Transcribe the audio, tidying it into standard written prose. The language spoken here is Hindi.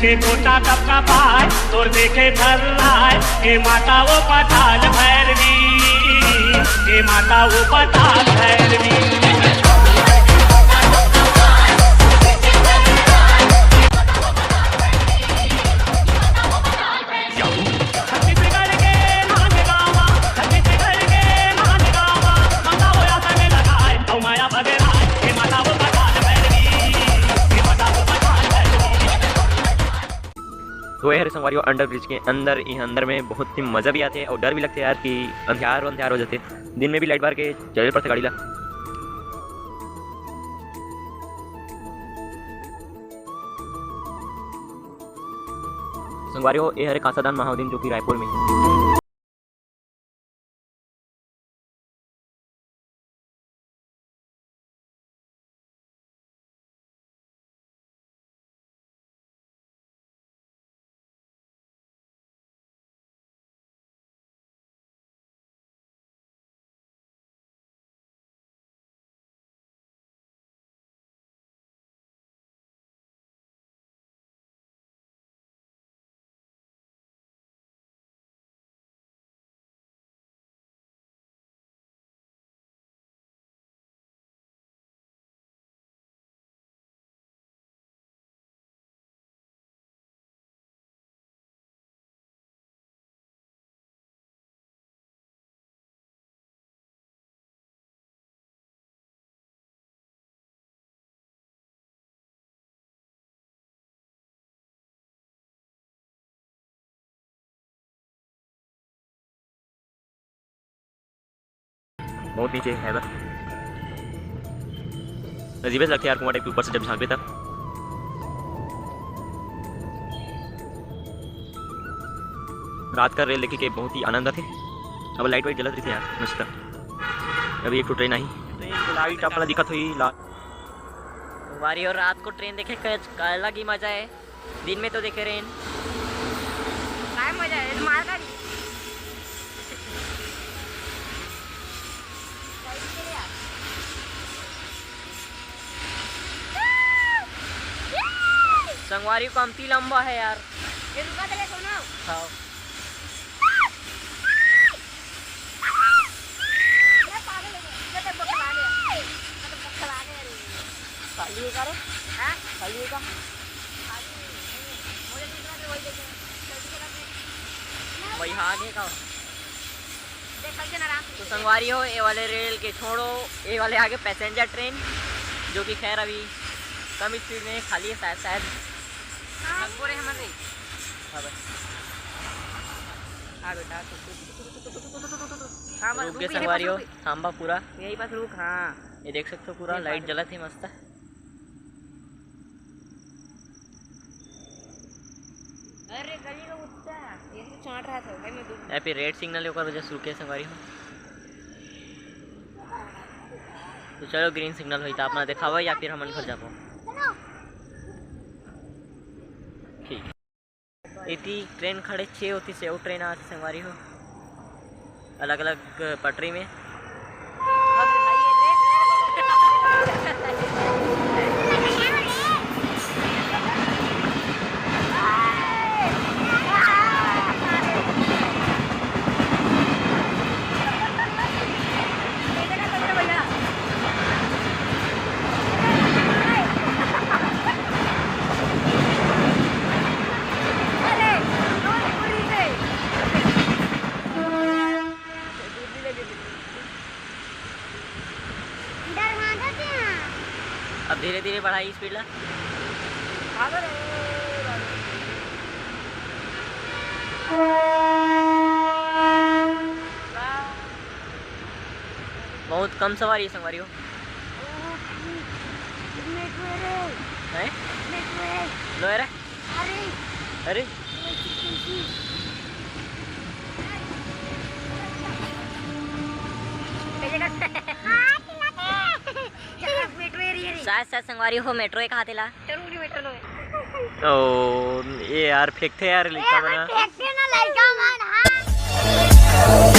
के कोटा कब का पाए तोर देखे धर आए के माता वो पताल भैरवी, के माता वो पताल भैरवी। तो यार संगवारियों अंडर ब्रिज के अंदर में बहुत ही मज़ा भी आते हैं और डर भी लगते हैं यार कि अंधियार हो जाते। दिन में भी लाइट बार के चले पड़ते गाड़ी ला। संगवारियों ये हरे कासादान महाउद्दीन जो कि रायपुर में बहुत नीचे है बस अजीब लगता है यार कुआं टाइप के ऊपर से जब झांकते तब। रात का रेल देखे के बहुत ही आनंद थे। अब लाइट वाइट जलत रही थी यार मस्त। अभी एक तो ट्रेन आई, लाइट अपना दिखत हुई वारी और रात को ट्रेन देखे अलग ही मजा है। दिन में तो देखे रेन काय मजा है मार का संगवारी कमती लंबा है यार। ये रुका दे सोना। हाँ। ये पागल है। ये तो बकला गया। ये तो बकला गया रे। खाली है करो? हाँ? खाली है का? खाली नहीं। मुझे दूसरा भी वही देखे। जल्दी करा दे। वही आगे का। देख चल के आराम से। तो संगवारी हो ये वाले रेल के छोड़ो, ये वाले आगे पैसेंजर ट्रेन जो कि खैर अभी कम स्पीड में खाली है शायद बोरे हमारे। हाँ बस हाँ बेटा हाँ रुक गए संगवारी हो थांबा पूरा यही पास रुक। हाँ ये देख सकते हो पूरा लाइट जला थी मस्त। अरे गली का कुत्ता ये तो चाट रहा था भाई मैं यहाँ पे रेड सिग्नल होकर वजह से रुके संगवारी हो। तो चलो ग्रीन सिग्नल हुई था अपना दिखावा या फिर हम घर जाओ। इतनी ट्रेन खड़े 6 होती से वो ट्रेन आती संगवारी हो अलग अलग पटरी में। अब धीरे धीरे बढ़ाई स्पीड ला। बहुत कम सवारी है संगवारी हो। लोयर अरे शायद संगवारी हो मेट्रो एक हाथे ला ओ ये यार फेंकते यार लिखा बना फेंकते ना लड़का मान। हाँ